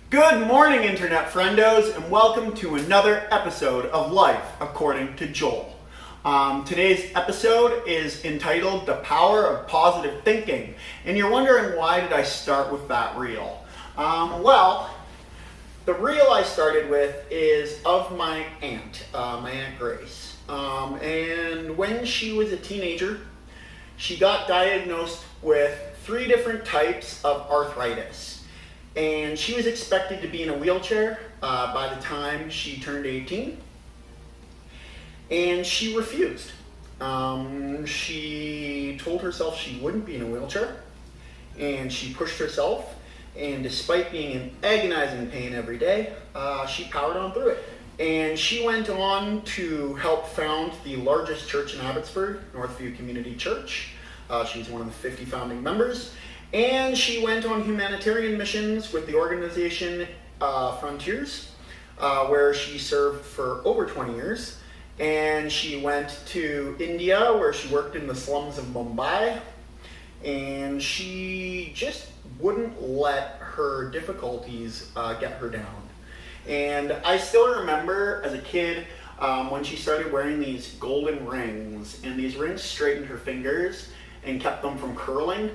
Good morning, Internet friendos, and welcome to another episode of Life According to Joel. Today's episode is entitled The Power of Positive Thinking, and you're wondering why did I start with that reel? The reel I started with is of my Aunt Grace. And when she was a teenager, she got diagnosed with 3 different types of arthritis. And she was expected to be in a wheelchair by the time she turned 18. And she refused. She told herself she wouldn't be in a wheelchair. And she pushed herself. And despite being in agonizing pain every day, she powered on through it. And she went on to help found the largest church in Abbotsford, Northview Community Church. She was one of the 50 founding members. And she went on humanitarian missions with the organization Frontiers, where she served for over 20 years. And she went to India, where she worked in the slums of Mumbai. And she just wouldn't let her difficulties get her down. And I still remember as a kid when she started wearing these golden rings, and these rings straightened her fingers and kept them from curling.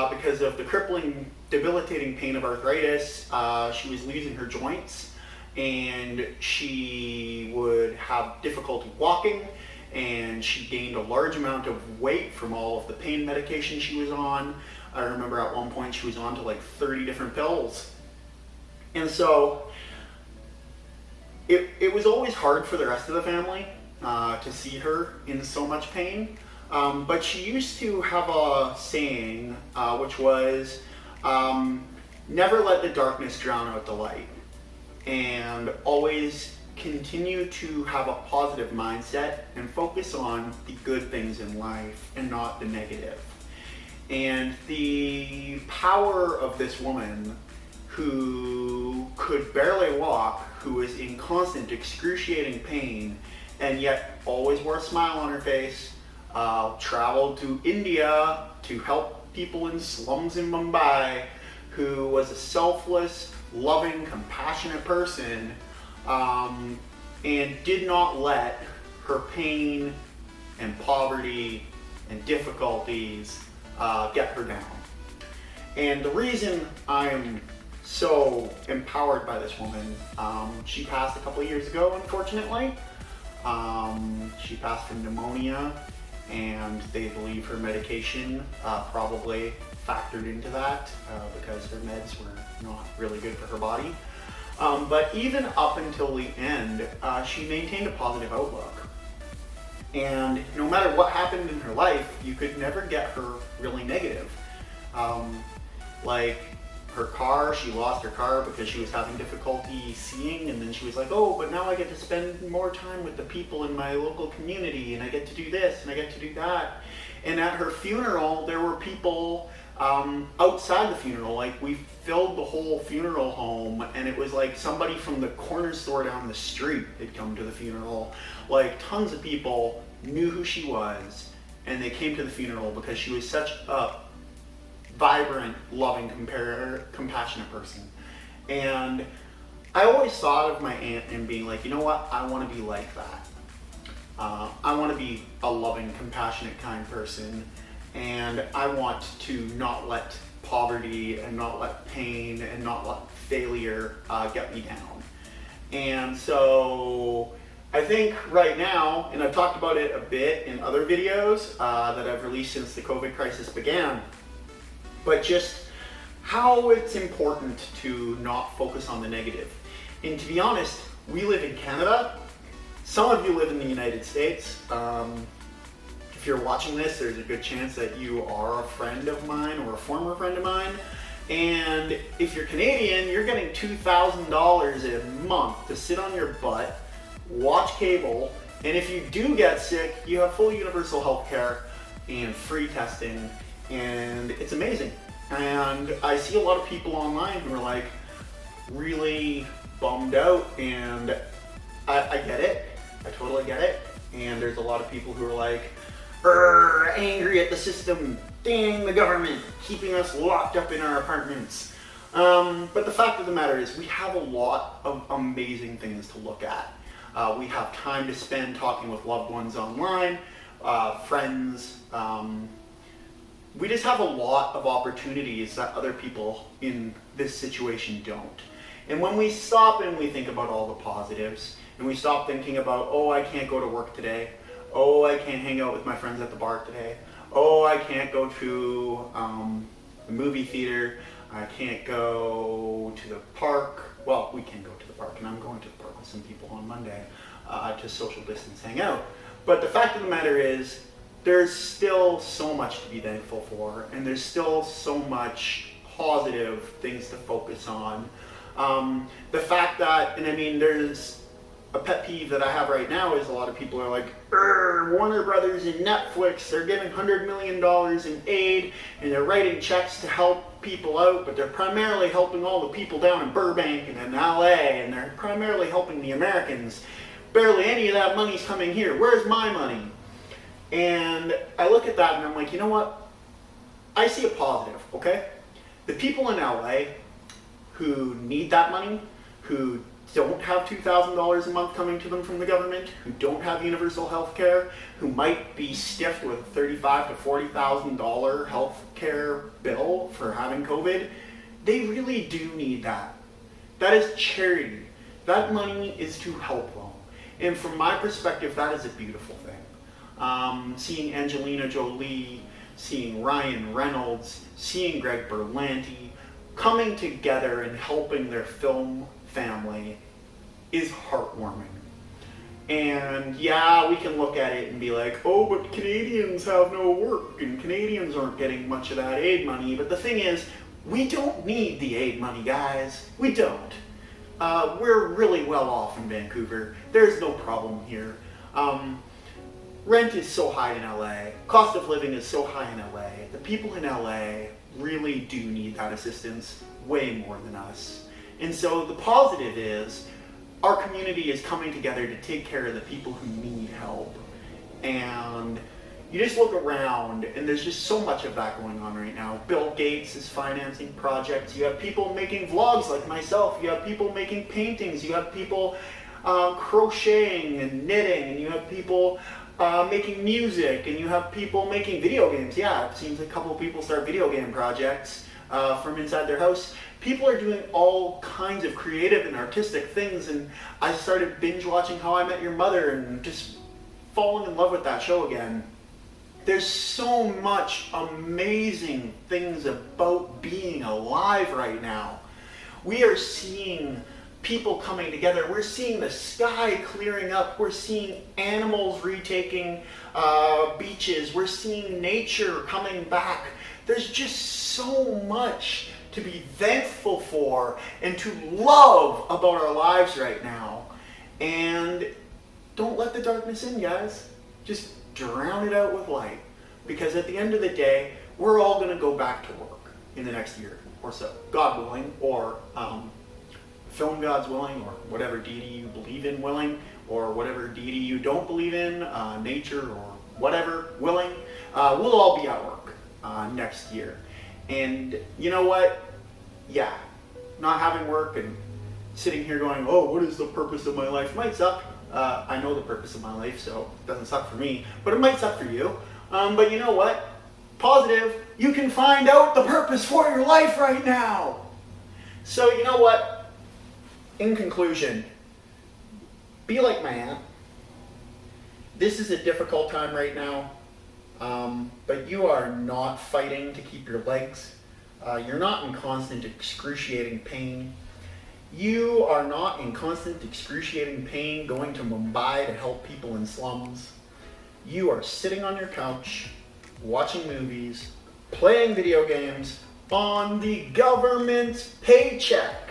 Because of the crippling, debilitating pain of arthritis, she was losing her joints, and she would have difficulty walking, and she gained a large amount of weight from all of the pain medication she was on. I remember at one point she was on to like 30 different pills. And so it was always hard for the rest of the family to see her in so much pain. But she used to have a saying, which was, never let the darkness drown out the light, and always continue to have a positive mindset and focus on the good things in life and not the negative. And the power of this woman who could barely walk, who was in constant excruciating pain, and yet always wore a smile on her face, traveled to India to help people in slums in Mumbai, who was a selfless, loving, compassionate person, and did not let her pain and poverty and difficulties get her down. And the reason I'm so empowered by this woman, she passed a couple of years ago, unfortunately. She passed from pneumonia, and they believe her medication probably factored into that because her meds were not really good for her body. But even up until the end, she maintained a positive outlook. And no matter what happened in her life, you could never get her really negative. Like her car, she lost her car because she was having difficulty seeing, and then she was like, oh, but now I get to spend more time with the people in my local community, and I get to do this, and I get to do that. And at her funeral, there were people outside the funeral. Like, we filled the whole funeral home, and it was like somebody from the corner store down the street had come to the funeral. Like, tons of people knew who she was, and they came to the funeral because she was such a vibrant, loving, compassionate person. And I always thought of my aunt and being like, you know what, I want to be like that. I want to be a loving, compassionate, kind person, and I want to not let poverty and not let pain and not let failure get me down. And so I think right now, and I've talked about it a bit in other videos that I've released since the COVID crisis began, but just how it's important to not focus on the negative. And to be honest, we live in Canada. Some of you live in the United States. If you're watching this, there's a good chance that you are a friend of mine or a former friend of mine. And if you're Canadian, you're getting $2,000 a month to sit on your butt, watch cable, and if you do get sick, you have full universal health care and free testing. And it's amazing. And I see a lot of people online who are like really bummed out, and I get it. I totally get it. And there's a lot of people who are like, angry at the system, dang the government, keeping us locked up in our apartments. But the fact of the matter is we have a lot of amazing things to look at. We have time to spend talking with loved ones online, friends. We just have a lot of opportunities that other people in this situation don't. And when we stop and we think about all the positives, and we stop thinking about, oh, I can't go to work today, oh, I can't hang out with my friends at the bar today, oh, I can't go to the movie theater, I can't go to the park. Well, we can go to the park, and I'm going to the park with some people on Monday to social distance hang out. But the fact of the matter is, there's still so much to be thankful for, and there's still so much positive things to focus on. The fact that, and I mean, there's a pet peeve that I have right now is a lot of people are like, Warner Brothers and Netflix, they're giving $100 million in aid, and they're writing checks to help people out, but they're primarily helping all the people down in Burbank and in LA, and they're primarily helping the Americans. Barely any of that money's coming here. Where's my money? And I look at that and I'm like, you know what? I see a positive, okay? The people in LA who need that money, who don't have $2,000 a month coming to them from the government, who don't have universal health care, who might be stiffed with a $35,000 to $40,000 health care bill for having COVID, they really do need that. That is charity. That money is to help them. And from my perspective, that is a beautiful thing. Seeing Angelina Jolie, seeing Ryan Reynolds, seeing Greg Berlanti coming together and helping their film family is heartwarming. And yeah, we can look at it and be like, oh, but Canadians have no work and Canadians aren't getting much of that aid money. But the thing is, we don't need the aid money, guys. We don't. We're really well off in Vancouver. There's no problem here. Rent is so high in LA. Cost of living is so high in LA. The people in LA really do need that assistance way more than us. And so the positive is our community is coming together to take care of the people who need help. And you just look around and there's just so much of that going on right now. Bill Gates is financing projects. You have people making vlogs like myself. You have people making paintings. You have people crocheting and knitting. And you have people making music. And you have people making video games. Yeah, it seems a couple of people start video game projects from inside their house. People are doing all kinds of creative and artistic things. And I started binge watching How I Met Your Mother and just falling in love with that show again. There's so much amazing things about being alive right now. We are seeing people coming together. We're seeing the sky clearing up. We're seeing animals retaking beaches. We're seeing nature coming back. There's just so much to be thankful for and to love about our lives right now. And don't let the darkness in, guys. Just drown it out with light, because at the end of the day, we're all going to go back to work in the next year or so, God willing, or film God's willing, or whatever deity you believe in willing, or whatever deity you don't believe in, nature or whatever willing. We'll all be at work next year. And you know what? Yeah, not having work and sitting here going, oh, what is the purpose of my life? Might suck. I know the purpose of my life, so it doesn't suck for me, but it might suck for you. But you know what? Positive, you can find out the purpose for your life right now. So you know what? In conclusion, be like my aunt. This is a difficult time right now, but you are not fighting to keep your legs. You're not in constant excruciating pain. You are not in constant excruciating pain going to Mumbai to help people in slums. You are sitting on your couch, watching movies, playing video games on the government's paycheck.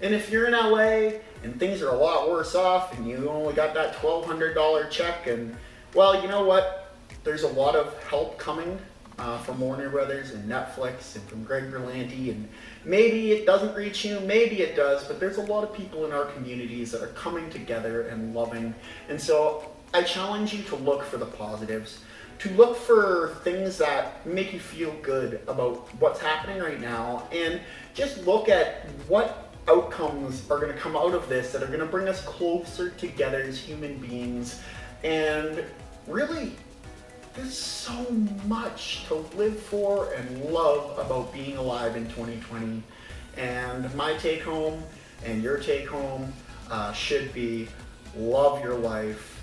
And if you're in LA and things are a lot worse off and you only got that $1,200 check, and well, you know what? There's a lot of help coming from Warner Brothers and Netflix and from Greg Berlanti, and maybe it doesn't reach you, maybe it does, but there's a lot of people in our communities that are coming together and loving. And so I challenge you to look for the positives. to look for things that make you feel good about what's happening right now, and just look at what outcomes are going to come out of this that are going to bring us closer together as human beings. And really, there's so much to live for and love about being alive in 2020. And my take home and your take home should be love your life,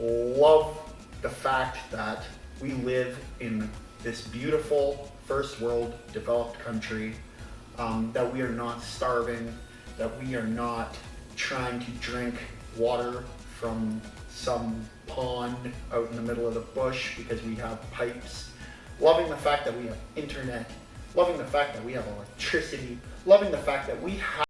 love the fact that we live in this beautiful first world developed country, that we are not starving, that we are not trying to drink water from some pond out in the middle of the bush because we have pipes, loving the fact that we have internet, loving the fact that we have electricity, loving the fact that we have